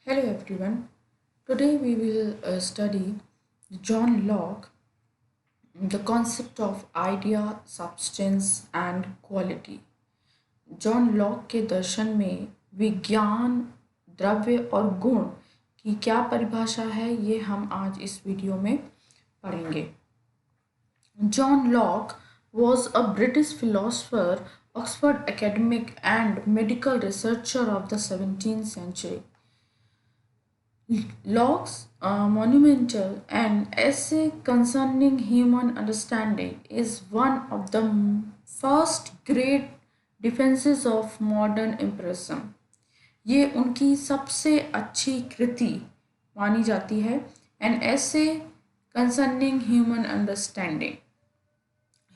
Hello everyone. Today we will study John Locke, the concept of idea, substance and quality. John Locke के दर्शन में विज्ञान, द्रव्य और गुण की क्या परिभाषा है, ये हम आज इस वीडियो में पढ़ेंगे. John Locke was a British philosopher, Oxford academic and medical researcher of the 17th century. Locke's monumental and essay concerning human understanding is one of the first great defenses of modern empiricism. ये उनकी सबसे अच्छी कृति मानी जाती है. An essay concerning human understanding.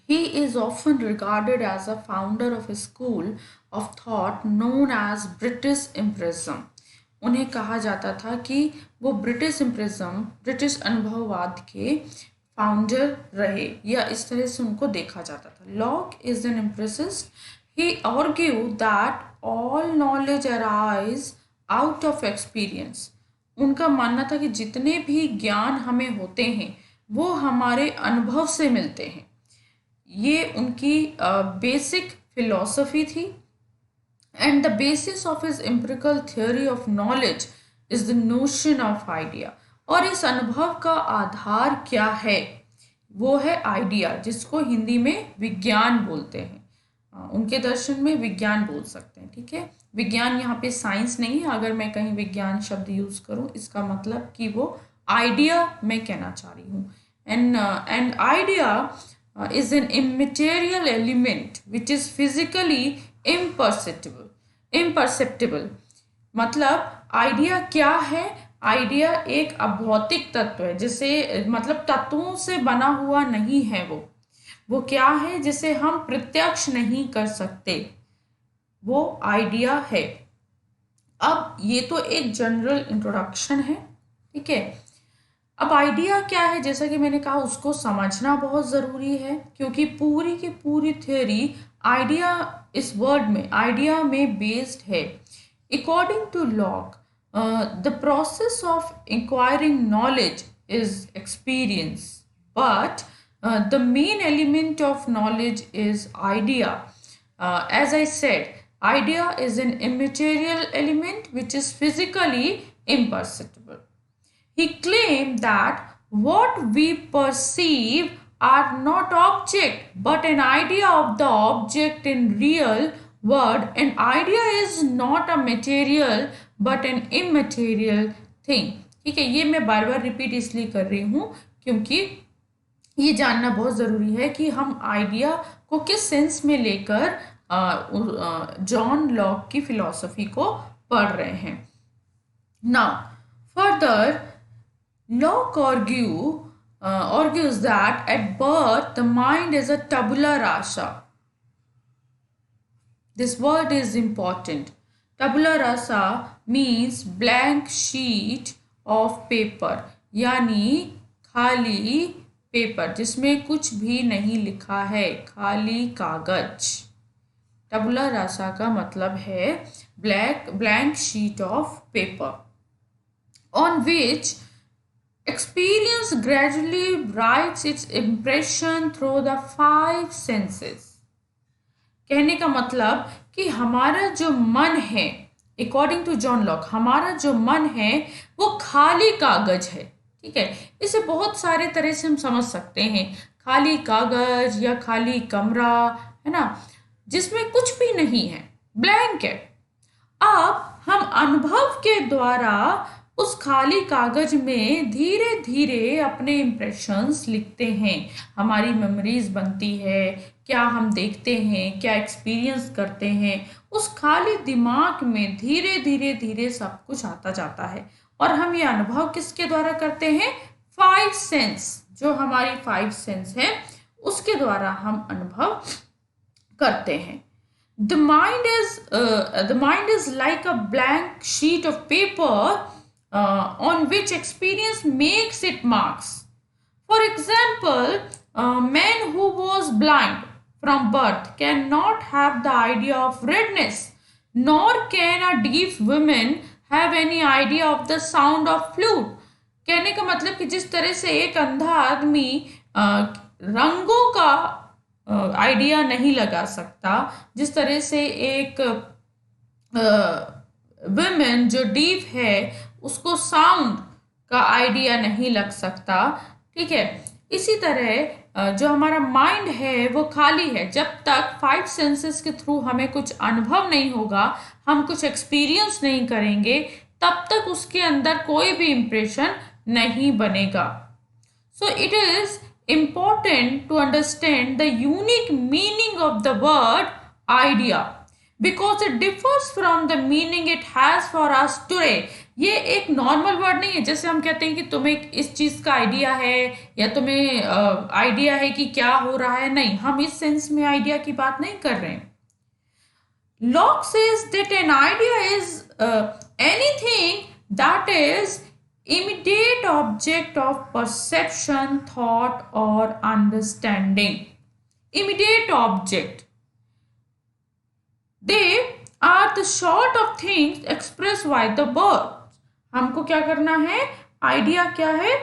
He is often regarded as a founder of a school of thought known as British Empiricism. उन्हें कहा जाता था कि वो ब्रिटिश इम्प्रेज्म, ब्रिटिश अनुभववाद के फाउंडर रहे, या इस तरह से उनको देखा जाता था. Locke is an empiricist. He argue that all knowledge arise out of experience. उनका मानना था कि जितने भी ज्ञान हमें होते हैं वो हमारे अनुभव से मिलते हैं. ये उनकी बेसिक फिलॉसफी थी. And the basis of his empirical theory of knowledge is the notion of idea. और इस अनुभव का आधार क्या है? वो है आइडिया, जिसको हिंदी में विज्ञान बोलते हैं. उनके दर्शन में विज्ञान बोल सकते हैं. ठीक है, विज्ञान यहाँ पे साइंस नहीं है. अगर मैं कहीं विज्ञान शब्द यूज करूँ, इसका मतलब कि वो आइडिया मैं कहना चाह रही हूँ. And idea is an immaterial element which is physically imperceptible. मतलब आइडिया क्या है? आइडिया एक अभौतिक तत्व है, जिसे मतलब तत्वों से बना हुआ नहीं है. वो क्या है? जिसे हम प्रत्यक्ष नहीं कर सकते, वो आइडिया है. अब ये तो एक जनरल इंट्रोडक्शन है. ठीक है, अब आइडिया क्या है, जैसा कि मैंने कहा, उसको समझना बहुत ज़रूरी है, क्योंकि पूरी की पूरी थ्योरी आइडिया, इस वर्ड में आइडिया में बेस्ड है. According to Locke, the process of inquiring knowledge is experience, but the main element of knowledge is idea. As I said, idea is an immaterial element which is physically imperceptible. He claimed that what we perceive are not object but an idea of the object in real world. An idea is not a material but an immaterial thing. ठीक है, ये मैं बार बार repeat इसलिए कर रही हूँ क्योंकि ये जानना बहुत ज़रूरी है कि हम आइडिया को किस सेंस में लेकर जॉन लॉक की फिलॉसफी को पढ़ रहे हैं. Now further, Locke argues that at birth the mind is a tabula rasa. This word is important. Tabula rasa means blank sheet of paper, यानी खाली पेपर जिसमें कुछ भी नहीं लिखा है, खाली कागज. टबुला रासा का मतलब है blank sheet of paper on which experience gradually writes its impression through the five senses. कहने का मतलब कि हमारा जो मन है, अकॉर्डिंग टू जॉन लॉक, हमारा जो मन है वो खाली कागज है. ठीक है, इसे बहुत सारे तरह से हम समझ सकते हैं. खाली कागज या खाली कमरा, है ना, जिसमें कुछ भी नहीं है, ब्लैंक है. अब हम अनुभव के द्वारा उस खाली कागज में धीरे धीरे अपने इम्प्रेशंस लिखते हैं. हमारी मेमोरीज बनती है, क्या हम देखते हैं, क्या एक्सपीरियंस करते हैं, उस खाली दिमाग में धीरे धीरे धीरे सब कुछ आता जाता है. और हम ये अनुभव किसके द्वारा करते हैं? फाइव सेंस, जो हमारी फाइव सेंस है उसके द्वारा हम अनुभव करते हैं. The mind is like a blank sheet of paper on which experience makes its marks. For example, a man who was blind from birth cannot have the idea of redness, nor can a deaf woman have any idea of the sound of flute. कहने का मतलब कि जिस तरह से एक अंधा आदमी रंगों का आइडिया नहीं लगा सकता, जिस तरह से एक वुमेन जो डीफ है उसको साउंड का आइडिया नहीं लग सकता, ठीक है। इसी तरह जो हमारा माइंड है वो खाली है। जब तक फाइव सेंसेस के थ्रू हमें कुछ अनुभव नहीं होगा, हम कुछ एक्सपीरियंस नहीं करेंगे, तब तक उसके अंदर कोई भी इंप्रेशन नहीं बनेगा। So it is important to understand the unique meaning of the word idea because it differs from the meaning it has for us today. ये एक नॉर्मल वर्ड नहीं है जैसे हम कहते हैं कि तुम्हें इस चीज का आइडिया है या तुम्हें आइडिया है कि क्या हो रहा है। नहीं, हम इस सेंस में आइडिया की बात नहीं कर रहे हैं। Locke says that an idea is anything that is immediate object of perception, thought or understanding. Immediate object, they are the sort of things expressed by the words. हमको क्या करना है, आइडिया क्या है,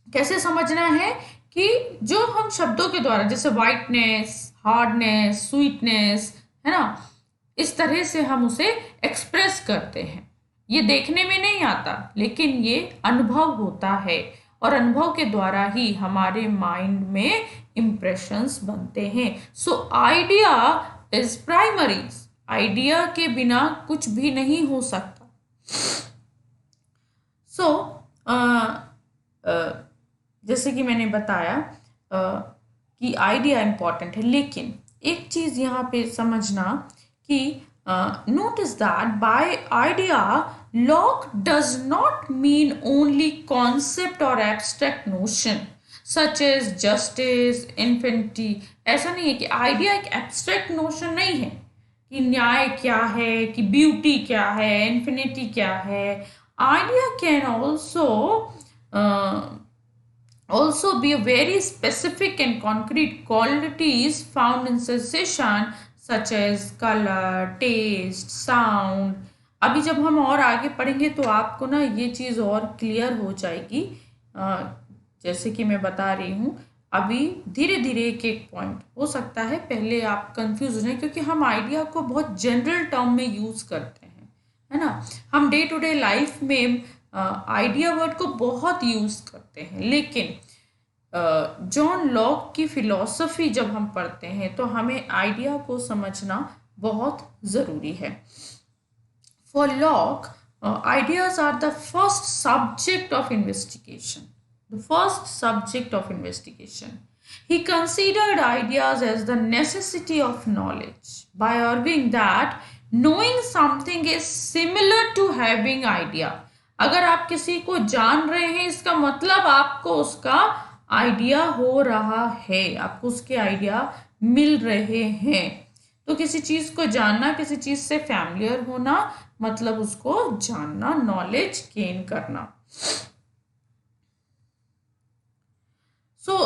कैसे समझना है कि जो हम शब्दों के द्वारा, जैसे वाइटनेस, हार्डनेस, स्वीटनेस, है ना, इस तरह से हम उसे एक्सप्रेस करते हैं। ये देखने में नहीं आता लेकिन ये अनुभव होता है और अनुभव के द्वारा ही हमारे माइंड में इंप्रेशंस बनते हैं। So idea is primary. Idea के बिना कुछ भी नहीं हो सकता। सो जैसे कि मैंने बताया कि आइडिया इंपॉर्टेंट है, लेकिन एक चीज यहाँ पे समझना कि notice that by idea Locke does not mean only concept or abstract notion such as justice, infinity। ऐसा नहीं है कि आइडिया एक एब्स्ट्रैक्ट नोशन नहीं है कि न्याय क्या है, कि ब्यूटी क्या है, इन्फिनिटी क्या है। Idea can also be a very specific and concrete qualities found in sensation such as color, taste, sound। अभी जब हम और आगे पढ़ेंगे तो आपको ना ये चीज़ और क्लियर हो जाएगी। जैसे कि मैं बता रही हूँ, अभी धीरे धीरे एक एक पॉइंट हो सकता है पहले आप कंफ्यूज हो जाए, क्योंकि हम आइडिया को बहुत जनरल टर्म में यूज़ करते हैं, है ना। हम डे टू डे लाइफ में आइडिया वर्ड को बहुत यूज़ करते हैं, लेकिन जॉन लॉक की फिलॉसफी जब हम पढ़ते हैं तो हमें आइडिया को समझना बहुत ज़रूरी है। For lock, ideas are the first subject of investigation. The first subject of investigation. He considered ideas as the necessity of knowledge by arguing that knowing something is similar to having idea. अगर आप किसी को जान रहे हैं इसका मतलब आपको उसका आइडिया हो रहा है, आपको उसके आइडिया मिल रहे हैं। तो किसी चीज को जानना, किसी चीज से फैमिलियर होना मतलब उसको जानना, नॉलेज गेन करना। So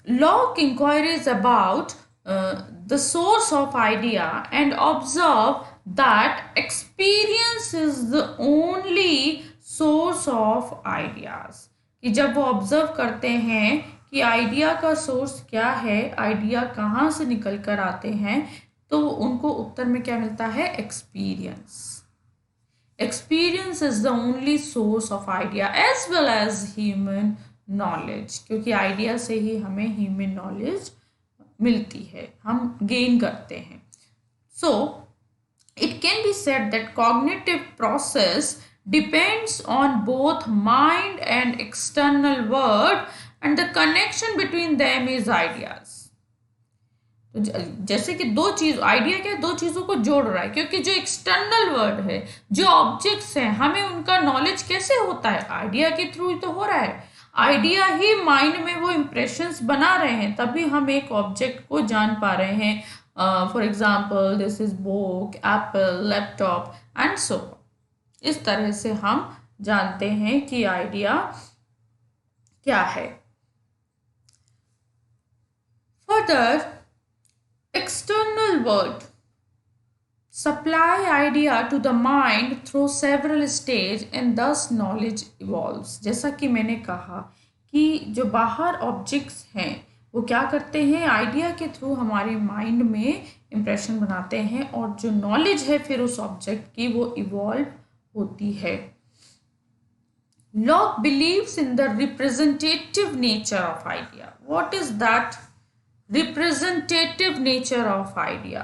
Locke inquiries about the source of idea and observe that experience is the only source of ideas. कि जब वो ऑब्जर्व करते हैं कि आइडिया का सोर्स क्या है, आइडिया कहाँ से निकल कर आते हैं, तो उनको उत्तर में क्या मिलता है, experience. Experience is the only source of idea as well as human knowledge, क्योंकि आइडिया से ही हमें ह्यूमन नॉलेज मिलती है, हम गेन करते हैं। So it can be said that cognitive process depends on both mind and external world and the connection between them is ideas। तो जैसे कि दो चीज, आइडिया क्या है, दो चीजों को जोड़ रहा है, क्योंकि जो एक्सटर्नल वर्ल्ड है, जो ऑब्जेक्ट्स हैं, हमें उनका नॉलेज कैसे होता है, आइडिया के थ्रू ही तो हो रहा है। आइडिया ही माइंड में वो इंप्रेशंस बना रहे हैं, तभी हम एक ऑब्जेक्ट को जान पा रहे हैं। For example this is book, Apple, laptop and so. इस तरह से हम जानते हैं कि आइडिया क्या है। Further, external world supply idea to the mind through several stage and thus knowledge evolves। जैसा कि मैंने कहा कि जो बाहर ऑब्जेक्ट्स हैं वो क्या करते हैं, आइडिया के थ्रू हमारे माइंड में इम्प्रेशन बनाते हैं और जो नॉलेज है फिर उस ऑब्जेक्ट की वो इवॉल्व होती है। Locke believes in the representative nature of idea. What is that representative nature of idea?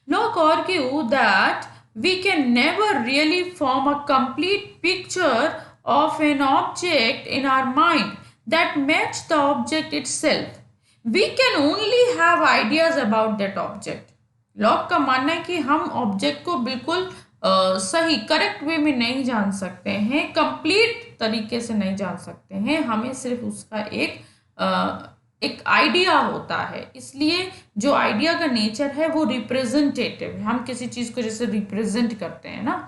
Locke argued that we can never really form a complete picture of an object in our mind that match the object itself. We can only have ideas about that object. Lock का मानना है कि हम object को बिल्कुल सही correct way में नहीं जान सकते हैं, कंप्लीट तरीके से नहीं जान सकते हैं, हमें सिर्फ उसका एक आइडिया होता है। इसलिए जो आइडिया का नेचर है वो रिप्रेजेंटेटिव है। हम किसी चीज़ को जैसे रिप्रेजेंट करते हैं ना,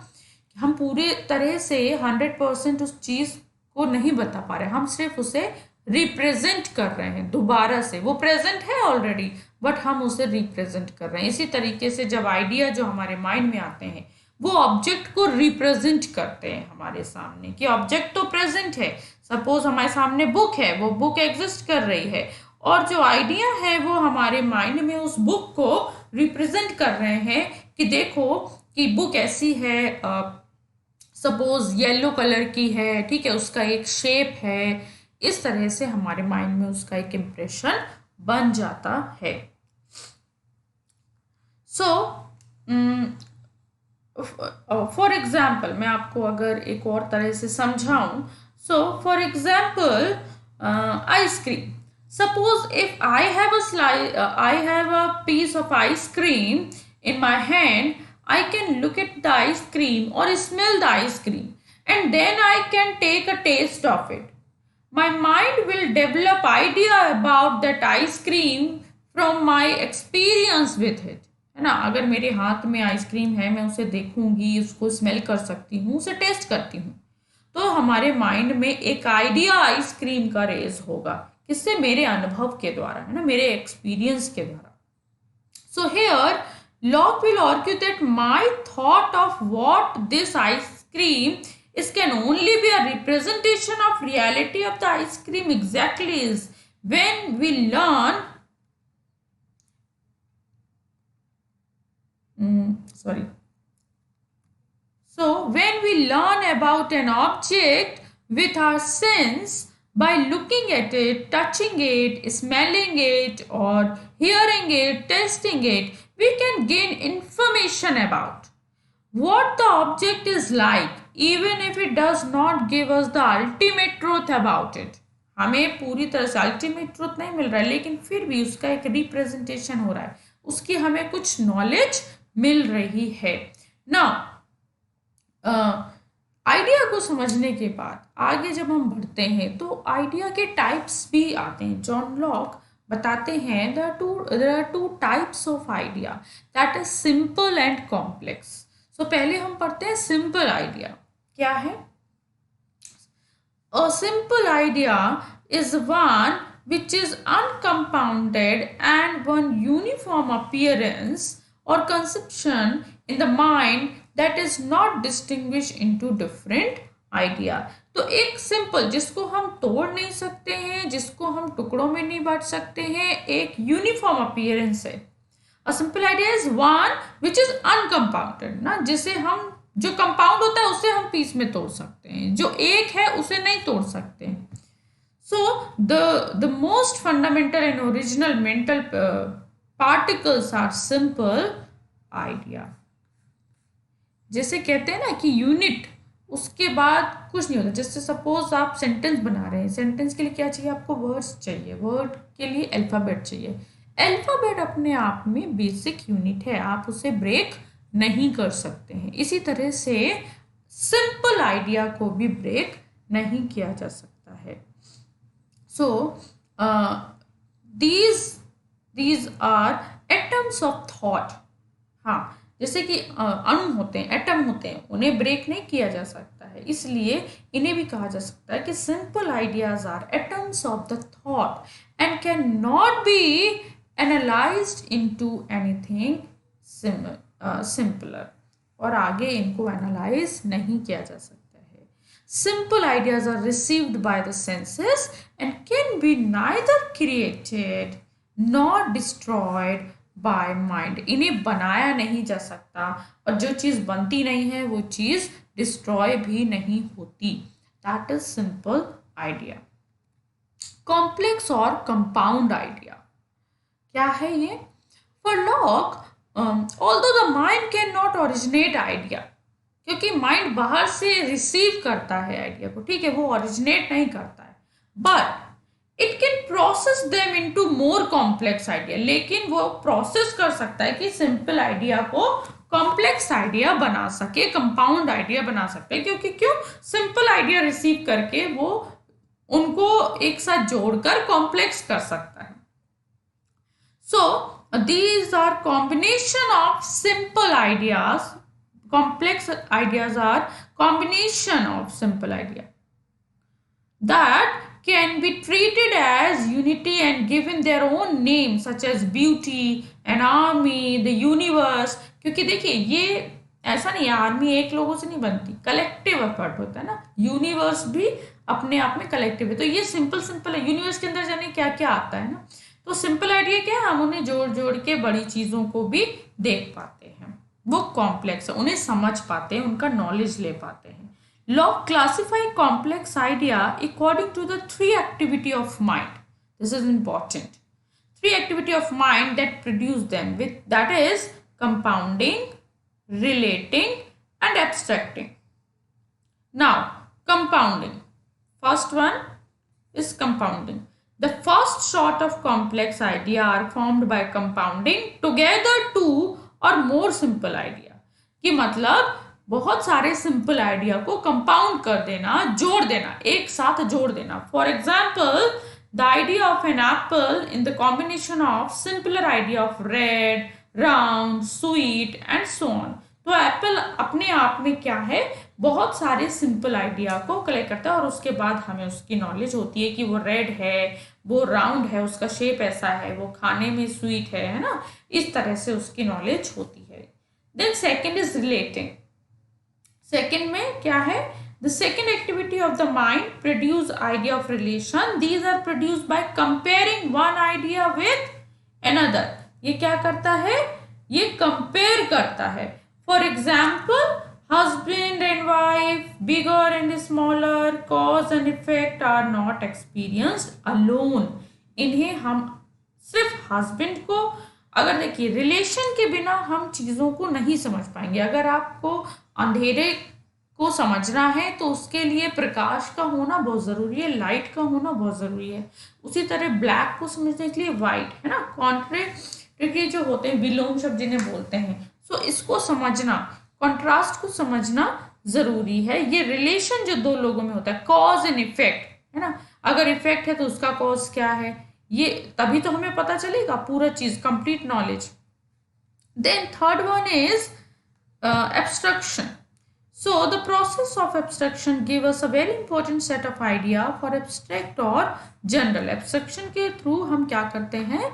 हम पूरे तरह से 100% उस चीज़ को नहीं बता पा रहे, हम सिर्फ उसे रिप्रेजेंट कर रहे हैं दोबारा से। वो प्रेजेंट है ऑलरेडी बट हम उसे रिप्रेजेंट कर रहे हैं। इसी तरीके से जब आइडिया जो हमारे माइंड में आते हैं वो ऑब्जेक्ट को रिप्रेजेंट करते हैं हमारे सामने, कि ऑब्जेक्ट तो प्रेजेंट है। सपोज हमारे सामने बुक है, वो बुक एग्जिस्ट कर रही है और जो आइडिया है वो हमारे माइंड में उस बुक को रिप्रेजेंट कर रहे हैं कि देखो कि बुक ऐसी है, सपोज येलो कलर की है, ठीक है, उसका एक शेप है। इस तरह से हमारे माइंड में उसका एक इम्प्रेशन बन जाता है। सो फॉर एग्जाम्पल मैं आपको अगर एक और तरह से समझाऊं, so for example ice cream. Suppose if I have a piece of ice cream in my hand, I can look at the ice cream or smell the ice cream and then I can take a taste of it. My mind will develop idea about that ice cream from my experience with it. है ना, अगर मेरे हाथ में ice cream है, मैं उसे देखूंगी, उसको स्मेल कर सकती हूँ, उसे टेस्ट करती हूँ, तो हमारे माइंड में एक आइडिया आइसक्रीम का रेज होगा। किससे? मेरे अनुभव के द्वारा, है ना, मेरे एक्सपीरियंस के द्वारा। So here Locke will argue that my thought of what this ice cream is can only be a representation of reality of the ice cream exactly is when we learn So when we learn about an object with our sense by looking at it, touching it, smelling it or hearing it, testing it, we can gain information about what the object is like even if it does not give us the ultimate truth about it. हमें पूरी तरह से ultimate truth नहीं मिल रहा है, लेकिन फिर भी उसका एक रिप्रेजेंटेशन हो रहा है, उसकी हमें कुछ नॉलेज मिल रही है ना। आइडिया को समझने के बाद आगे जब हम बढ़ते हैं तो आइडिया के टाइप्स भी आते हैं। जॉन लॉक बताते हैं there are two types of idea, that is simple and complex. So पहले हम पढ़ते हैं सिंपल आइडिया क्या है। A simple idea is one which is uncompounded and one uniform appearance or conception in the mind that is not distinguished into different idea। तो एक simple जिसको हम तोड़ नहीं सकते हैं, जिसको हम टुकड़ों में नहीं बांट सकते हैं, एक यूनिफॉर्म अपीयरेंस है। A simple idea is one which is uncompounded ना, जिसे हम जो कंपाउंड होता है उसे हम पीस में तोड़ सकते हैं, जो एक है उसे नहीं तोड़ सकते हैं। So the most fundamental and original mental particles are simple idea। जैसे कहते हैं ना कि यूनिट, उसके बाद कुछ नहीं होता। जैसे सपोज आप सेंटेंस बना रहे हैं, सेंटेंस के लिए क्या चाहिए आपको? वर्ड्स चाहिए, वर्ड के लिए अल्फ़ाबेट चाहिए। अल्फ़ाबेट अपने आप में बेसिक यूनिट है, आप उसे ब्रेक नहीं कर सकते हैं। इसी तरह से सिंपल आइडिया को भी ब्रेक नहीं किया जा सकता है। So these are atoms of thought। हाँ, जैसे कि अणु होते हैं, एटम होते हैं, उन्हें ब्रेक नहीं किया जा सकता है, इसलिए इन्हें भी कहा जा सकता है कि simple ideas are atoms of the thought and can not be analyzed into anything simpler, और आगे इनको एनालाइज नहीं किया जा सकता है। Simple ideas are received by the senses and can be neither created not destroyed by mind. इन्हें बनाया नहीं जा सकता, और जो चीज़ बनती नहीं है वो चीज़ डिस्ट्रॉय भी नहीं होती। That is simple idea. Complex और कंपाउंड आइडिया क्या है ये? For lock, although the mind can not originate idea, क्योंकि माइंड बाहर से रिसीव करता है आइडिया को, ठीक है, वो ओरिजिनेट नहीं करता है, but it can process them into more complex idea. लेकिन वो प्रोसेस कर सकता है कि सिंपल आइडिया को कॉम्प्लेक्स आइडिया बना सके, कंपाउंड आइडिया बना सकते हैं, क्योंकि क्यों? सिंपल आइडिया रिसीव करके वो उनको एक साथ जोड़कर कॉम्प्लेक्स कर सकता है। So these are combination of simple ideas. Complex ideas are combination of simple idea that can be treated as unity and given their own name, such as beauty, an army, the universe. क्योंकि देखिए ये ऐसा नहीं है, army एक लोगों से नहीं बनती, कलेक्टिव एफर्ट होता है ना। यूनिवर्स भी अपने आप में कलेक्टिव है, तो ये सिंपल सिंपल है। यूनिवर्स के अंदर जाने क्या क्या आता है ना, तो सिंपल आइडिया क्या है? हम उन्हें जोड़ जोड़ के बड़ी चीज़ों को भी देख पाते हैं। वो कॉम्प्लेक्स है, उन्हें समझ पाते हैं, उनका नॉलेज ले पाते हैं। Locke classify complex idea according to the 3 activity of mind. This is important. 3 activity of mind that produce them, with that is compounding, relating and abstracting. Now, compounding. First one is compounding. The first sort of complex idea are formed by compounding together 2 or more simple idea. कि मतलब बहुत सारे simple idea को compound कर देना, जोड़ देना, एक साथ जोड़ देना। For example, the idea of an apple in the combination of simpler idea of red, round, sweet and so on. तो एप्पल अपने आप में क्या है? बहुत सारे सिंपल आइडिया को कलेक्ट करता है, और उसके बाद हमें उसकी नॉलेज होती है कि वो रेड है, वो राउंड है, उसका शेप ऐसा है, वो खाने में स्वीट है ना, इस तरह से उसकी नॉलेज होती है। Then second is relating. Second में क्या है? The second activity of the mind produce idea of relation. These are produce by comparing one idea with another. ये क्या करता है? ये कंपेयर करता है। For example, husband and wife, bigger and smaller, cause and effect are not experienced alone. इन्हें हम सिर्फ हस्बैंड को, अगर देखिए रिलेशन के बिना हम चीज़ों को नहीं समझ पाएंगे। अगर आपको अंधेरे को समझना है तो उसके लिए प्रकाश का होना बहुत ज़रूरी है, लाइट का होना बहुत ज़रूरी है। उसी तरह ब्लैक को समझने के लिए वाइट, है ना, कॉन्ट्रेक्ट जो होते हैं, विलोम शब्द जिन्हें बोलते हैं। सो इसको समझना, कॉन्ट्रास्ट को समझना जरूरी है। ये रिलेशन जो दो लोगों में होता है, कॉज एंड इफेक्ट, है ना, अगर इफेक्ट है तो उसका कॉज क्या है, ये तभी तो हमें पता चलेगा पूरा चीज, complete knowledge. Then third one is abstraction. So the process of abstraction give us a very important set of idea for abstract और जनरल। एब्स्ट्रक्शन के थ्रू हम क्या करते हैं?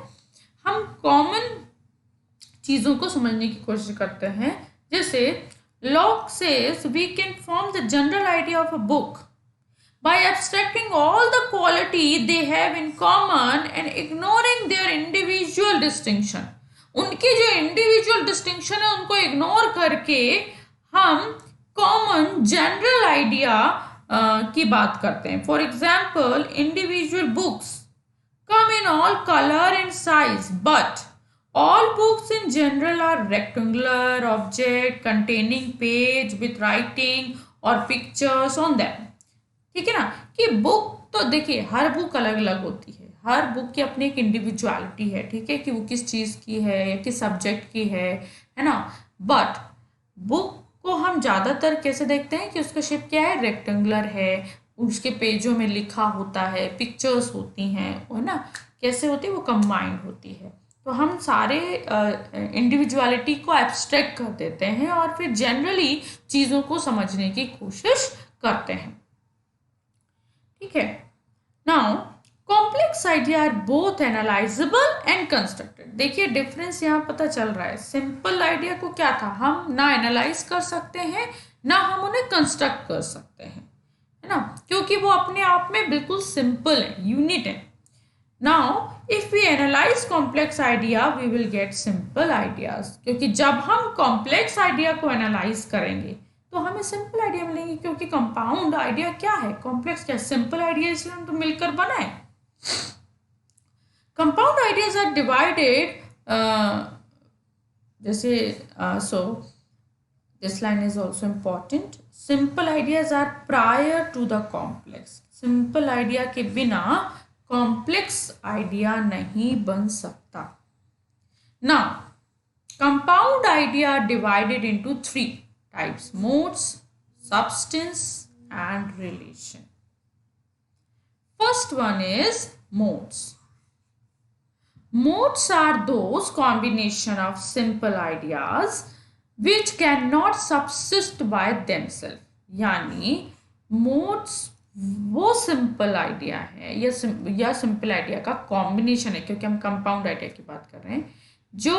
हम कॉमन चीज़ों को समझने की कोशिश करते हैं। जैसे Locke says we can form the general idea of a book by abstracting all the quality they have in common and ignoring their individual distinction. उनके जो इंडिविजुअल डिस्टिंक्शन है उनको इग्नोर करके हम कॉमन जनरल आइडिया की बात करते हैं। For example, individual books come in all colour and size, but all books in general are rectangular object containing page with writing or pictures on them. ठीक है ना, कि बुक तो देखिए हर बुक अलग अलग होती है, हर बुक की अपनी एक इंडिविजुअलिटी है, ठीक है, कि वो किस चीज़ की है या किस सब्जेक्ट की है ना। बट बुक को हम ज़्यादातर कैसे देखते हैं कि उसका शेप क्या है? रेक्टेंगुलर है, उसके पेजों में लिखा होता है, पिक्चर्स होती हैं, है ना, कैसे होती है? वो कंबाइंड होती है। तो हम सारे इंडिविजुअलिटी को एब्स्ट्रैक्ट कर देते हैं और फिर जनरली चीज़ों को समझने की कोशिश करते हैं। ठीक है। Now complex idea are both analysable and constructed. देखिए डिफरेंस यहाँ पता चल रहा है। सिंपल आइडिया को क्या था, हम ना एनालाइज कर सकते हैं ना हम उन्हें कंस्ट्रक्ट कर सकते हैं, है ना, क्योंकि वो अपने आप में बिल्कुल सिंपल है, यूनिट है। Now if we analyze complex idea we will get simple ideas, क्योंकि जब हम कॉम्प्लेक्स आइडिया को एनालाइज करेंगे तो हमें सिंपल आइडिया मिलेंगे, क्योंकि कंपाउंड आइडिया क्या है, कॉम्प्लेक्स क्या है, सिंपल आइडिया इसलिए तो मिलकर बना है। Compound ideas are divided, जैसे so this line is also important. Simple ideas are prior to the complex. Simple idea के बिना complex idea नहीं बन सकता. Now, compound idea are divided into three types: modes, substance, and relation. First one is modes. Modes are those combination of simple ideas which cannot subsist by themselves. यानी modes वो simple idea है या simple idea का combination है, क्योंकि हम compound idea की बात कर रहे हैं, जो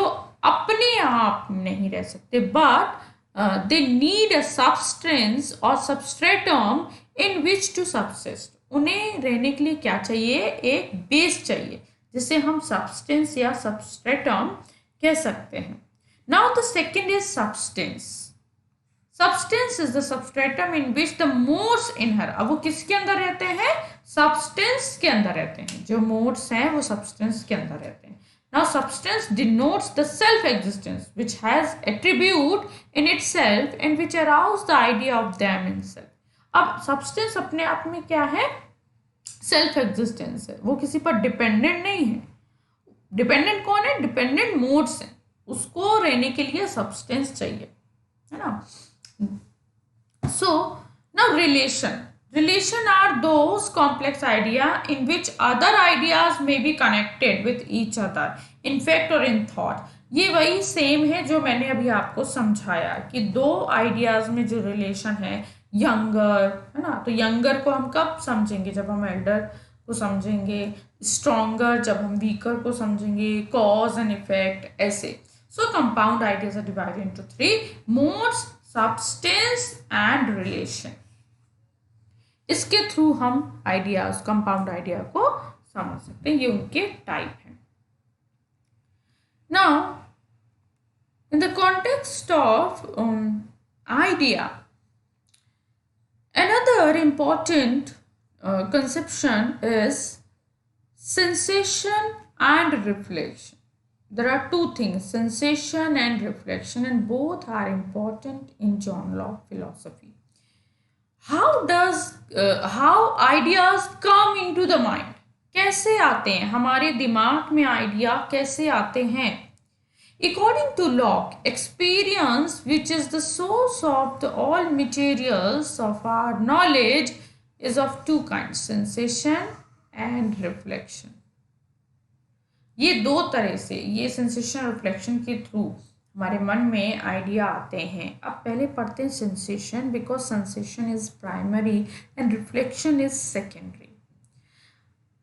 अपने आप नहीं रह सकते, but they need a substance और substratum in which to subsist. उन्हें रहने के लिए क्या चाहिए, एक बेस चाहिए, जिसे हम सब्सटेंस या सबस्ट्रेटम कह सकते हैं। Now the second is substance. Substance is the substratum in which the modes inhere. अब वो किसके अंदर रहते हैं, सब्सटेंस के अंदर रहते हैं। जो मोड्स हैं वो सब्सटेंस के अंदर रहते हैं। Now substance denotes the self existence which has attribute in itself and which arouse the idea of them in self. अब सब्सटेंस अपने आप में क्या है, सेल्फ एग्जिस्टेंस है, वो किसी पर डिपेंडेंट नहीं है। डिपेंडेंट कौन है, डिपेंडेंट मोड्स हैं, उसको रहने के लिए सब्सटेंस चाहिए, है ना। So now relation are those complex idea in which other ideas में be connected with each other in fact और इन थॉट। ये वही सेम है जो मैंने अभी आपको समझाया कि दो आइडियाज में जो रिलेशन है, यंगर, है ना, तो यंगर को हम कब समझेंगे, जब हम एल्डर को समझेंगे, स्ट्रॉन्गर जब हम वीकर को समझेंगे, कॉज एंड इफेक्ट, ऐसे। So compound ideas are divided into three: modes, substance and relation. इसके थ्रू हम आइडियाज, कंपाउंड आइडिया को समझ सकते हैं, ये उनके टाइप हैं। Now in the context of idea, another important conception is sensation and reflection. There are two things, sensation and reflection, and both are important in genre of philosophy. How ideas come into the mind? कैसे आते हैं हमारे दिमाग में, idea कैसे आते हैं? According to Locke, experience, which is the source of all materials of our knowledge, is of two kinds: sensation and reflection. ये दो तरह से, ये सेंसेशन रिफ्लेक्शन के थ्रू हमारे मन में आइडिया आते हैं। अब पहले पढ़ते हैं sensation, because sensation is primary and reflection is secondary.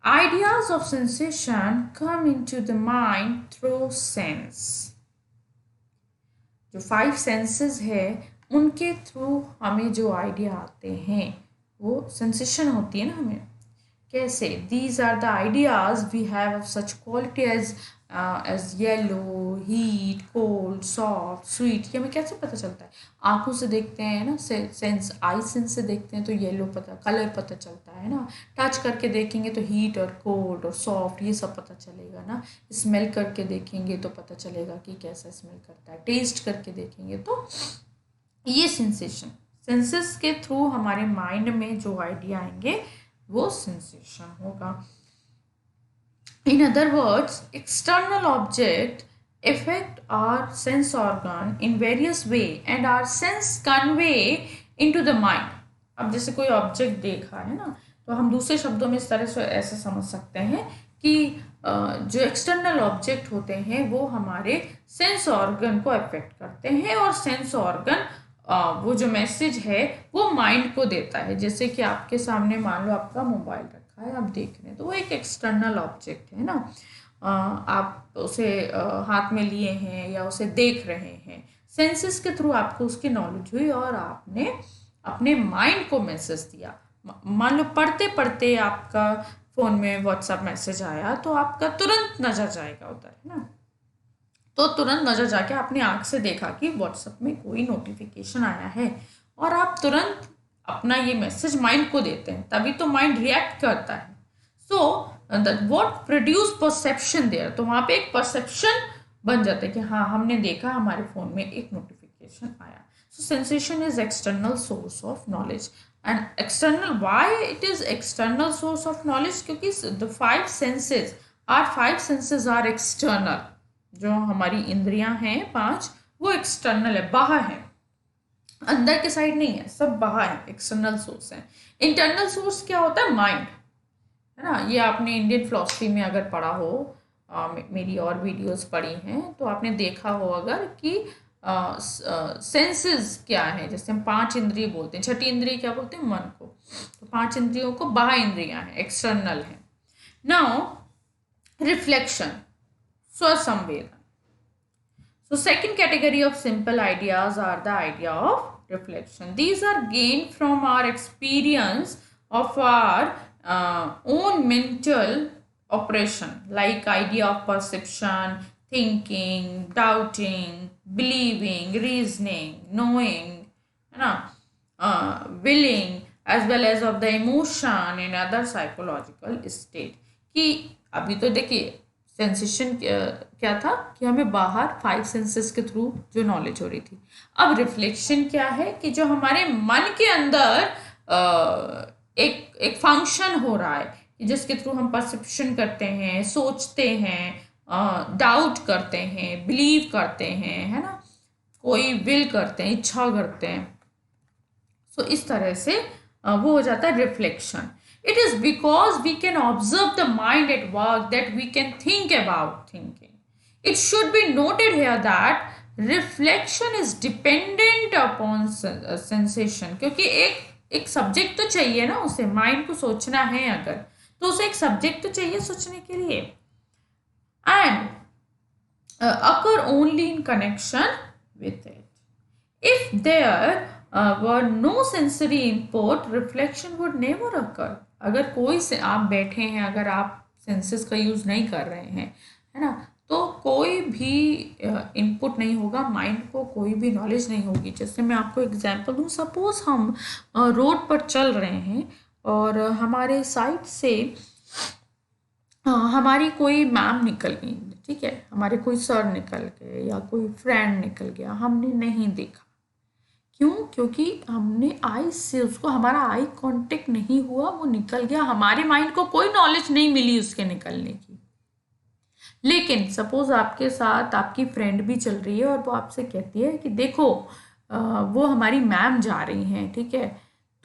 Ideas of sensation come into the mind through sense. जो 5 senses है उनके थ्रू हमें जो आइडिया आते हैं वो सेंसेशन होती है ना हमें। कैसे? These are the ideas we have of such quality as yellow, heat, cold, soft, sweet। ये हमें कैसे पता चलता है? आँखों से देखते हैं ना, सेंस, आई सेंस से देखते हैं तो येलो कलर पता चलता है ना। टच करके देखेंगे तो हीट और कोल्ड और सॉफ्ट ये सब पता चलेगा ना। स्मेल करके देखेंगे तो पता चलेगा कि कैसा स्मेल करता है। टेस्ट करके देखेंगे तो ये सेंसेस के थ्रू हमारे माइंड में जो आइडिया आएंगे वो सेंसेशन होगा। In other words, external object affect our sense organ in various way and our sense convey into the mind. अब जैसे कोई ऑब्जेक्ट देखा है ना, तो हम दूसरे शब्दों में इस तरह से ऐसे समझ सकते हैं कि जो एक्सटर्नल ऑब्जेक्ट होते हैं वो हमारे सेंस ऑर्गन को अफेक्ट करते हैं और सेंस ऑर्गन वो जो मैसेज है वो माइंड को देता है। जैसे कि आपके सामने मान लो आपका मोबाइल रखा रखा है, आप देख रहे हैं, तो वो एक एक्सटर्नल ऑब्जेक्ट है ना। आप उसे हाथ में लिए हैं या उसे देख रहे हैं, सेंसेस के थ्रू आपको उसकी नॉलेज हुई और आपने अपने माइंड को मैसेज दिया। मान लो पढ़ते पढ़ते आपका फ़ोन में व्हाट्सएप मैसेज आया, तो आपका तुरंत नज़र जाएगा उधर, है ना। तो तुरंत नज़र जाके आपने आँख से देखा कि व्हाट्सएप में कोई नोटिफिकेशन आया है, और आप तुरंत अपना ये मैसेज माइंड को देते हैं, तभी तो माइंड रिएक्ट करता है। So what produce perception there, तो वहाँ पे एक परसेप्शन बन जाता है कि हाँ हमने देखा, हमारे फ़ोन में एक नोटिफिकेशन आया। So sensation is external source of knowledge. And external, why it is external source of knowledge, क्योंकि the five senses are external. जो हमारी इंद्रियां हैं 5, वो एक्सटर्नल है, बाहर है, अंदर के साइड नहीं है, सब बाहर है, एक्सटर्नल सोर्स है। इंटरनल सोर्स क्या होता है? माइंड, है ना। ये आपने इंडियन फिलॉसफी में अगर पढ़ा हो, मेरी और वीडियोस पढ़ी हैं, तो आपने देखा हो अगर कि सेंसेस क्या है, जैसे हम 5 इंद्रिय बोलते हैं, छठी इंद्रिय क्या बोलते हैं? मन को। तो 5 इंद्रियों को बाह्य इंद्रियां हैं, एक्सटर्नल है। नाउ रिफ्लेक्शन, स्वसंवेदन. So second category of simple ideas are the idea of reflection. These are gained from our experience of our own mental operation, like idea of perception, thinking, doubting, believing, reasoning, knowing, willing, as well as of the emotion and other psychological state. कि अभी तो देखिए sensation क्या था कि हमें बाहर 5 senses के थ्रू जो नॉलेज हो रही थी। अब रिफ्लेक्शन क्या है कि जो हमारे मन के अंदर एक फंक्शन हो रहा है, जिसके थ्रू हम परसेप्शन करते हैं, सोचते हैं, डाउट करते हैं, बिलीव करते हैं, है ना, कोई विल करते हैं, इच्छा करते हैं। सो इस तरह से वो हो जाता है reflection. It is because we can observe the mind at work that we can think about thinking. It should be noted here that reflection is dependent upon sensation. क्योंकि एक सब्जेक्ट तो चाहिए ना, उसे माइंड को सोचना है अगर, तो उसे एक सब्जेक्ट तो चाहिए सोचने के लिए. And occur only in connection with it. If there were no sensory input, reflection would never occur. अगर कोई से आप बैठे हैं, अगर आप सेंसेस का यूज़ नहीं कर रहे हैं, है ना, तो कोई भी इनपुट नहीं होगा, माइंड को कोई भी नॉलेज नहीं होगी. जैसे मैं आपको एग्जांपल दूँ, सपोज हम रोड पर चल रहे हैं और हमारे साइड से हमारी कोई मैम निकल गई, ठीक है, हमारे कोई सर निकल गए या कोई फ्रेंड निकल गया, हमने नहीं देखा. क्यों? क्योंकि हमने आई से उसको, हमारा आई कांटेक्ट नहीं हुआ, वो निकल गया, हमारे माइंड को कोई नॉलेज नहीं मिली उसके निकलने की. लेकिन सपोज आपके साथ आपकी फ्रेंड भी चल रही है और वो आपसे कहती है कि देखो वो हमारी मैम जा रही हैं, ठीक है,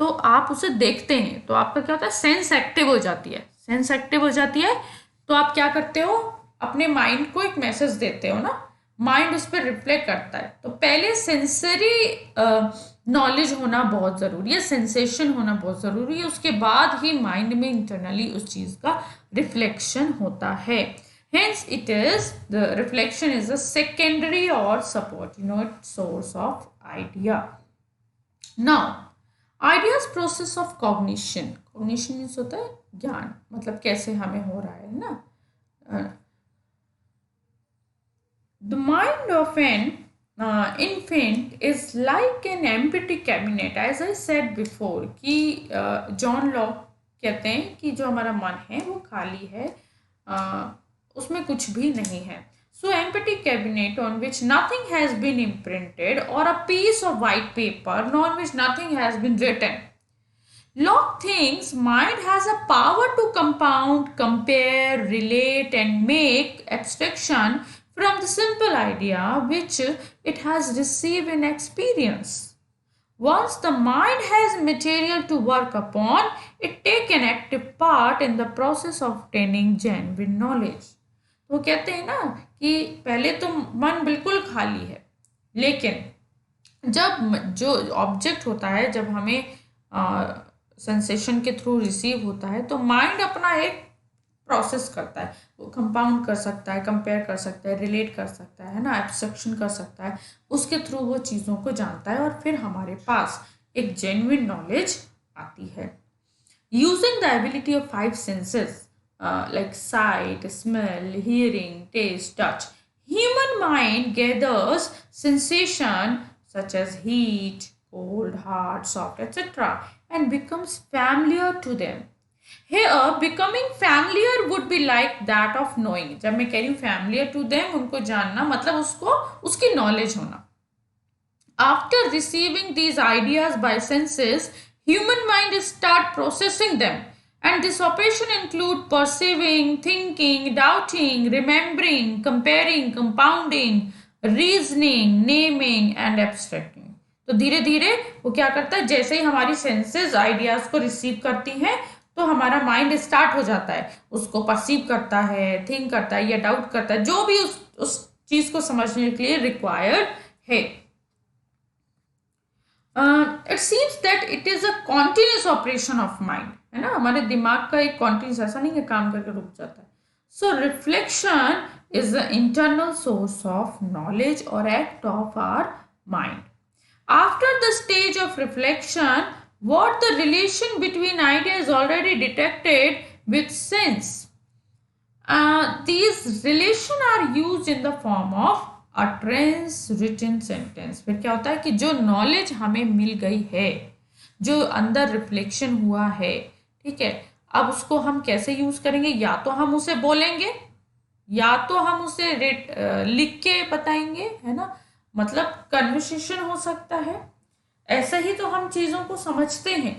तो आप उसे देखते हैं, तो आपका क्या होता है? सेंस एक्टिव हो जाती है. सेंस एक्टिव हो जाती है तो आप क्या करते हो? अपने माइंड को एक मैसेज देते हो ना, माइंड उस पर रिफ्लेक्ट करता है. तो पहले सेंसरी नॉलेज होना बहुत ज़रूरी है, सेंसेशन होना बहुत ज़रूरी है, उसके बाद ही माइंड में इंटरनली उस चीज़ का रिफ्लेक्शन होता है. Hence it is the reflection is a secondary और subordinate source of idea. Now ideas process of cognition. Cognition means होता है ज्ञान, मतलब कैसे हमें हो रहा है ना. The mind of an infant is like an empty cabinet, as I said before. कि जॉन लॉक कहते हैं कि जो हमारा मन है वो खाली है, उसमें कुछ भी नहीं है. So empty cabinet on which nothing has been imprinted, or a piece of white paper on which nothing has been written. Locke thinks mind has a power to compound, compare, relate, and make abstraction from the simple idea which it has received in experience. Once the mind has material to work upon, it takes an active part in the process of obtaining genuine knowledge. तो कहते हैं ना कि पहले तो मन बिल्कुल खाली है, लेकिन जब जो ऑब्जेक्ट होता है, जब हमें सेंसेशन के थ्रू रिसीव होता है, तो माइंड अपना एक प्रोसेस करता है, वो कंपाउंड कर सकता है, कंपेयर कर सकता है, रिलेट कर सकता है ना, एब्स्ट्रक्शन कर सकता है, उसके थ्रू वो चीज़ों को जानता है और फिर हमारे पास एक जेन्युइन नॉलेज आती है। Using the ability of 5 senses like sight, smell, hearing, taste, touch, human mind gathers sensation such as heat, cold, hard, soft, etc. and becomes familiar to them. Here, becoming familiar would be like that of knowing. जब मैं कह रही हूँ familiar to them, उनको जानना मतलब उसको उसकी knowledge होना. After receiving these ideas by senses, human mind start processing them. And this operation include perceiving, thinking, doubting, remembering, comparing, compounding, reasoning, naming and abstracting. तो धीरे धीरे वो क्या करता है, जैसे ही हमारी सेंसेस आइडियाज को रिसीव करती हैं तो हमारा माइंड स्टार्ट हो जाता है, उसको परसीव करता है, थिंक करता है या डाउट करता है, जो भी उस चीज को समझने के लिए रिक्वायर्ड है. It seems that it is a continuous operation of mind, है ना, हमारे दिमाग का एक कॉन्टिन्यूस, ऐसा नहीं है काम करके रुक जाता है. So reflection is the internal source of knowledge और act of our mind. After the stage of reflection, what the relation between idea is already detected with sense. These relation are used in the form of utterance, written sentence. फिर क्या होता है कि जो knowledge हमें मिल गई है, जो अंदर रिफ्लेक्शन हुआ है, ठीक है, अब उसको हम कैसे यूज करेंगे, या तो हम उसे बोलेंगे या तो हम उसे लिख के बताएंगे, है ना, मतलब कन्वर्सेशन हो सकता है. ऐसा ही तो हम चीजों को समझते हैं.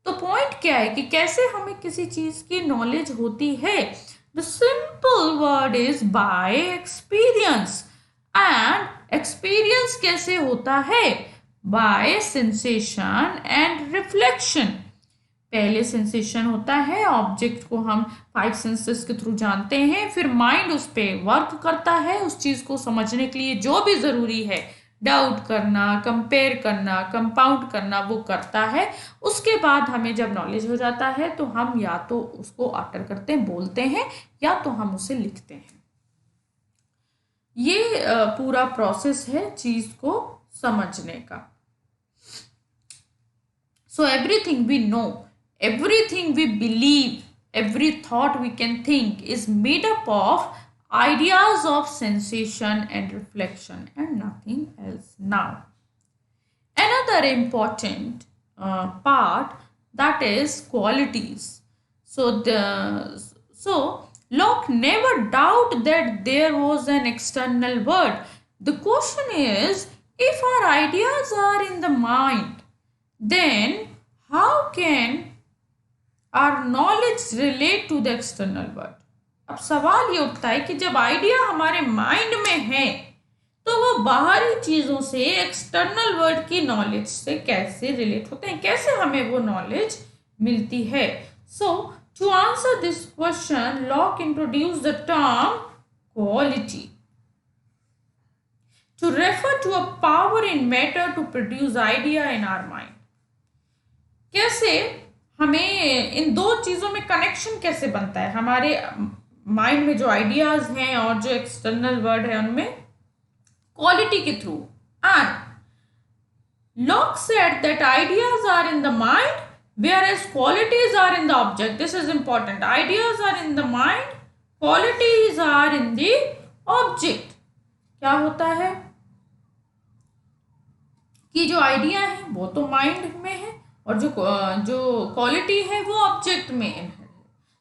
तो पॉइंट क्या है कि कैसे हमें किसी चीज की नॉलेज होती है. The simple word is by experience. And experience कैसे होता है, बाय सेंसेशन एंड रिफ्लेक्शन. पहले सेंसेशन होता है, ऑब्जेक्ट को हम 5 सेंसेस के थ्रू जानते हैं, फिर माइंड उस पर वर्क करता है, उस चीज को समझने के लिए जो भी जरूरी है, डाउट करना, कंपेयर करना, कंपाउंड करना, वो करता है. उसके बाद हमें जब नॉलेज हो जाता है तो हम या तो उसको अटर करते हैं, बोलते हैं, या तो हम उसे लिखते हैं. ये पूरा प्रोसेस है चीज को समझने का. So everything we know, everything we believe, every thought we can think is made up of ideas of sensation and reflection and nothing else. Now, another important part, that is qualities. So Locke never doubted that there was an external world. The question is, if our ideas are in the mind, then how can our knowledge relate to the external world? अब सवाल ये उठता है कि जब idea हमारे mind में है तो वो बाहरी चीजों से, एक्सटर्नल वर्ल्ड की नॉलेज से कैसे रिलेट होते हैं, कैसे हमें वो नॉलेज मिलती है. So to answer this question, Locke introduce the term quality to refer to a power in matter to produce idea in our mind. कैसे हमें इन दो चीजों में कनेक्शन कैसे बनता है, हमारे माइंड में जो आइडियाज हैं और जो एक्सटर्नल वर्ड है उनमें, क्वालिटी के through. And Locke said that ideas are in the mind whereas qualities are in the object. This is important. Ideas are in the mind, qualities are in the object. क्या होता है कि जो idea है वो तो mind में है और जो क्वालिटी है वो ऑब्जेक्ट में है.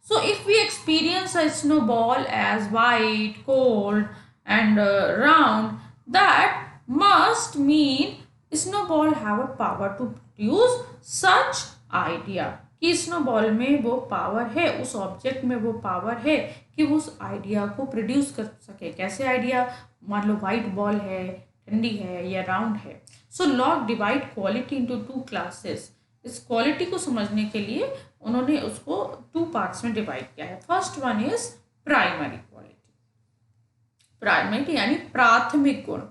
So if we experience a snowball as white, cold and round, that must mean snowball have a power to produce such idea, कि स्नोबॉल में वो पावर है, उस ऑब्जेक्ट में वो पावर है कि वो उस आइडिया को प्रोड्यूस कर सके. कैसे आइडिया, मान लो वाइट बॉल है, ठंडी है या राउंड है. So Locke divide quality into 2 classes. इस क्वालिटी को समझने के लिए उन्होंने उसको 2 पार्ट्स में डिवाइड किया है. First one is primary quality. Primary यानी प्राथमिक गुण.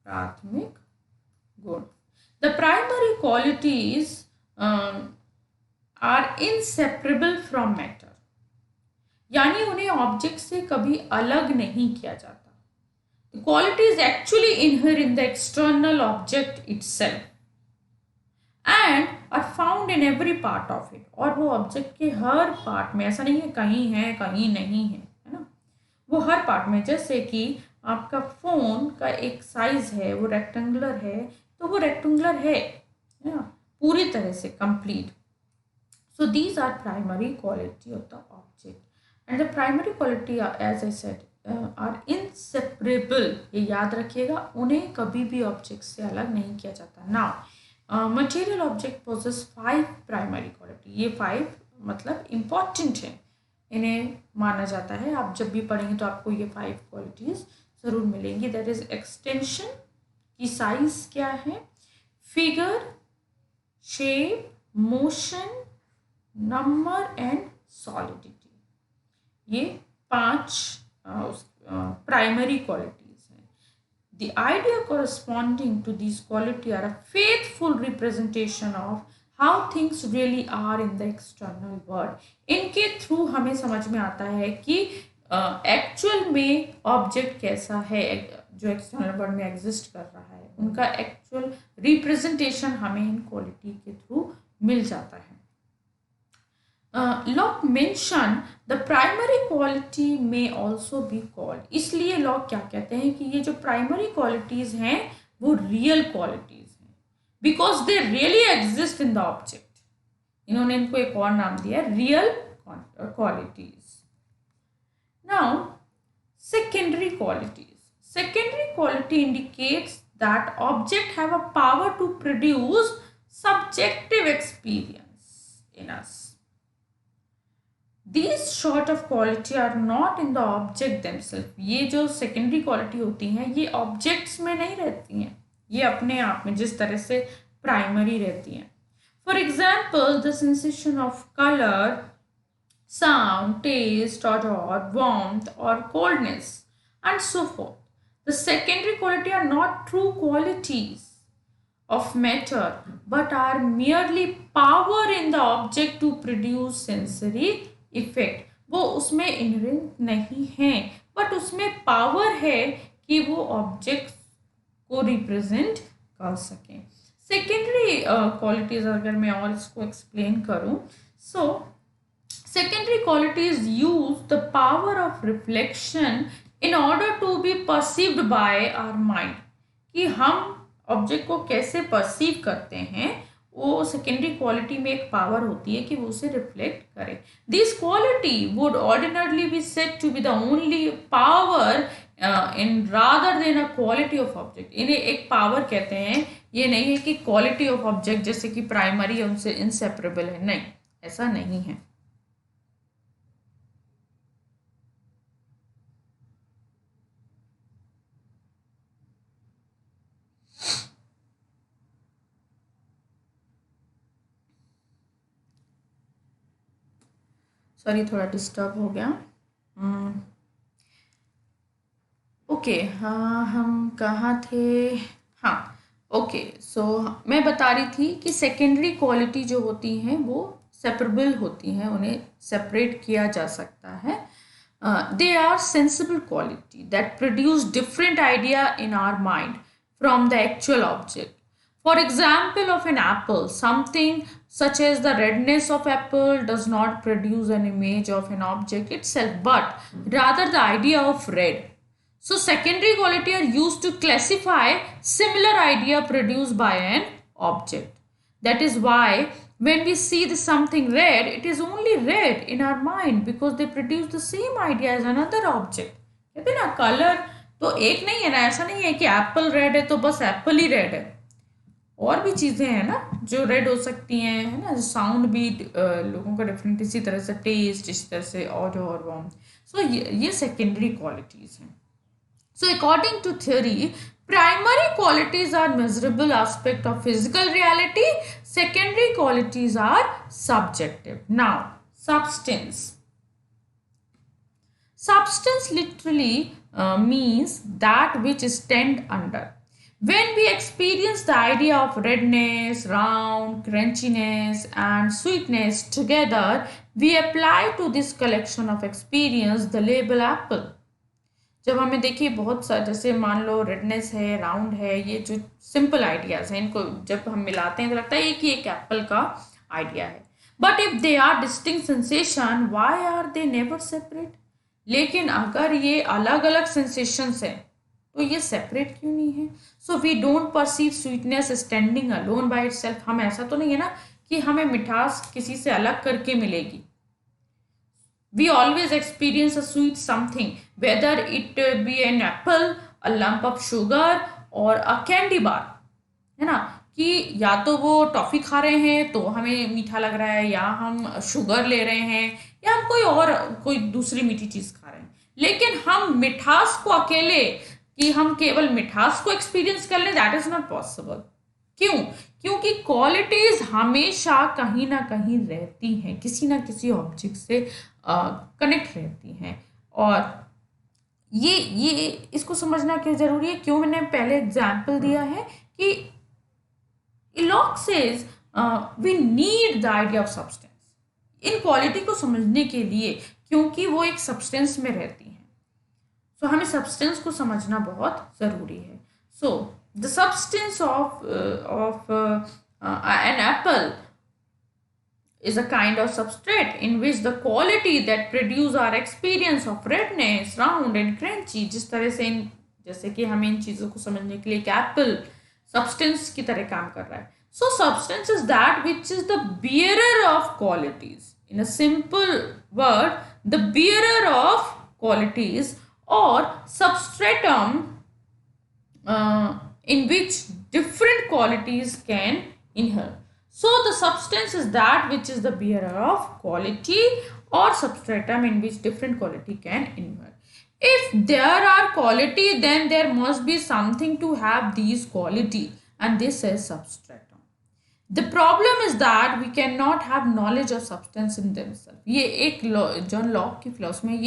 प्राथमिक गुण. The primary qualities are inseparable from matter, यानी उन्हें ऑब्जेक्ट से कभी अलग नहीं किया जाता. The qualities actually inhere in the external object itself and are found in every part of it. और वो ऑब्जेक्ट के हर पार्ट में, ऐसा नहीं है कहीं है कहीं नहीं है, है ना, वो हर पार्ट में. जैसे कि आपका फोन का एक साइज है, वो रेक्टेंगुलर है, तो वो रेक्टेंगुलर है ना, पूरी तरह से complete. So these are primary quality of the object, and the primary quality as I said are inseparable. ये याद रखिएगा, उन्हें कभी भी ऑब्जेक्ट से अलग नहीं किया जाता. Now material object possess 5 primary quality. ये 5 मतलब इम्पॉर्टेंट है, इन्हें माना जाता है. आप जब भी पढ़ेंगे तो आपको ये 5 क्वालिटीज ज़रूर मिलेंगी. दैट इज एक्सटेंशन की साइज क्या है, figure, shape, motion, number and solidity. ये 5 प्राइमरी क्वालिटीज हैं. The idea corresponding to this quality are a faithful representation of how things really are in the external world. इनके through हमें समझ में आता है कि एक्चुअल में ऑब्जेक्ट कैसा है, जो एक्सटर्नल वर्ल्ड में एग्जिस्ट कर रहा है, उनका एक्चुअल रिप्रेजेंटेशन हमें इन क्वालिटी के थ्रू मिल जाता है. Lock mention the primary quality में ऑल्सो बी कॉल्ड. इसलिए लॉक क्या कहते हैं कि ये जो प्राइमरी क्वालिटीज हैं वो रियल क्वालिटीज हैं, because they really exist in the object. इन्होंने इनको एक और नाम दिया, real qualities. Now secondary qualities. Secondary quality indicates that object have a power to produce subjective experience in us. These sort of quality are not in the object themselves. ये जो secondary quality होती हैं ये objects में नहीं रहती हैं, ये अपने आप में जिस तरह से प्राइमरी रहती हैं. For example the sensation of colour, sound, taste, odor, warmth or coldness and so forth. The secondary quality are not true qualities of matter but are merely power in the object to produce sensory effect. वो उसमें inherent नहीं है, but उसमें power है कि वो object को represent कर सकें. सेकेंडरी क्वालिटीज अगर मैं और इसको एक्सप्लेन करूं, so secondary qualities use the power of reflection in order to be perceived by our mind. कि हम ऑब्जेक्ट को कैसे परसीव करते हैं, वो सेकेंडरी क्वालिटी में एक पावर होती है कि वो उसे रिफ्लेक्ट करे. This quality would ordinarily be said to be the only power in rather than a quality of object. इन्हें एक पावर कहते हैं, ये नहीं है कि क्वालिटी ऑफ ऑब्जेक्ट जैसे कि प्राइमरी है उनसे इनसेपरेबल है, नहीं, ऐसा नहीं है. सॉरी, थोड़ा डिस्टर्ब हो गया. ओके, हाँ हम कहाँ थे. हाँ ओके, सो मैं बता रही थी कि सेकेंडरी क्वालिटी जो होती हैं वो सेपरेबल होती हैं, उन्हें सेपरेट किया जा सकता है. They are sensible quality that produce different idea in our mind from the actual object. For example of an apple, something such as the redness of apple does not produce an image of an object itself, but rather the idea of red. So secondary quality are used to classify similar idea produced by an object. That is why when we see the something red, it is only red in our mind because they produce the same idea as another object. कहते हैं ना, colour तो एक नहीं है ना, ऐसा नहीं है कि एप्पल रेड है तो बस एप्पल ही रेड है. और भी चीज़ें हैं ना जो रेड हो सकती हैं, है ना. साउंड भी लोगों का डिफरेंट, इसी तरह से टेस्ट, इसी तरह से ऑडियो और वार्म. सो ये सेकेंडरी क्वालिटीज़ हैं. So according to theory, primary qualities are measurable aspect of physical reality, secondary qualities are subjective. Now substance. Substance literally means that which stand under. When we experience the idea of redness, round, crunchiness and sweetness together, we apply to this collection of experience the label apple. जब हमें देखिए बहुत सा, जैसे मान लो redness है, round है, ये जो सिंपल आइडियाज हैं, इनको जब हम मिलाते हैं तो लगता है एक ही एक एप्पल का आइडिया है. But if they are distinct sensation, why are they never separate? लेकिन अगर ये अलग अलग सेंसेशंस हैं तो ये सेपरेट क्यों नहीं है? So we don't perceive sweetness standing alone by itself. हम ऐसा तो नहीं है ना कि हमें मिठास किसी से अलग करके मिलेगी. We always experience a sweet something, whether it be an apple, a lump of sugar or a candy bar. है ना, कि या तो वो टॉफी खा रहे हैं तो हमें मीठा लग रहा है, या हम शुगर ले रहे हैं, या हम कोई दूसरी मीठी चीज खा रहे हैं. लेकिन हम मिठास को अकेले, कि हम केवल मिठास को एक्सपीरियंस कर लें, दैट इज नॉट पॉसिबल. क्यों? क्योंकि क्वालिटीज हमेशा कहीं ना कहीं रहती हैं, किसी ना किसी ऑब्जेक्ट से कनेक्ट रहती हैं. और ये इसको समझना क्यों जरूरी है, क्यों मैंने पहले एग्जाम्पल दिया है कि Locke says we need the idea of substance, इन क्वालिटी को समझने के लिए, क्योंकि वो एक सब्सटेंस में रहती हैं. सो हमें सब्सटेंस को समझना बहुत ज़रूरी है. सो the substance of an apple is a kind of substrate in which the quality that produce our experience of redness, round and crunchy, जिस तरह से जैसे कि हमें इन चीज़ों को समझने के लिए कि एप्पल सब्सटेंस की तरह काम कर रहा है. So substance is that which is the bearer of qualities. In a simple word, the bearer of qualities or substratum in which different qualities can inhere. So the substance is that which is the bearer of quality or substratum in which different quality can inhere. If there are quality, then there must be something to have these quality, and this is substratum. The problem is that we cannot have knowledge of substance in themselves. ये एक John Locke की philosophy में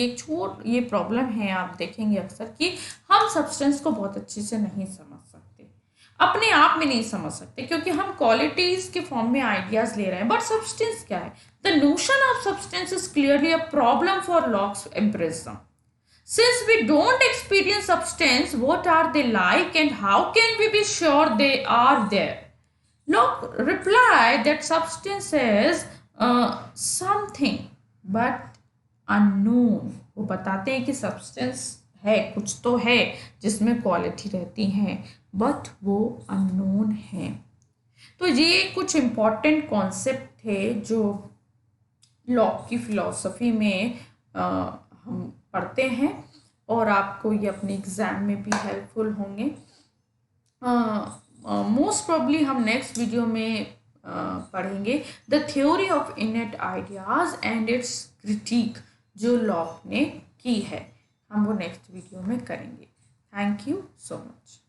ये problem है. आप देखेंगे अक्सर कि हम सब्सटेंस को बहुत अच्छे से नहीं समझ सकते, अपने आप में नहीं समझ सकते, क्योंकि हम क्वालिटीज के फॉर्म में आइडियाज ले रहे हैं. बट सब्सटेंस क्या है? The notion of substance is clearly a problem for locks एम्पिरिज्म. Since we don't experience substance, what are they like and how can we be sure they are there? Locke replied that substance is something but unknown. वो बताते हैं कि substance है, कुछ तो है जिसमें quality रहती हैं, बट वो unknown है. तो ये कुछ इम्पॉर्टेंट कॉन्सेप्ट थे जो लॉक की फिलॉसफी में हम पढ़ते हैं, और आपको ये अपने एग्ज़ाम में भी हेल्पफुल होंगे. मोस्ट प्रॉब्ली हम नेक्स्ट वीडियो में पढ़ेंगे the theory of इनेट ideas and it's critic, जो लॉक ने की है. हम वो नेक्स्ट वीडियो में करेंगे. Thank you so much.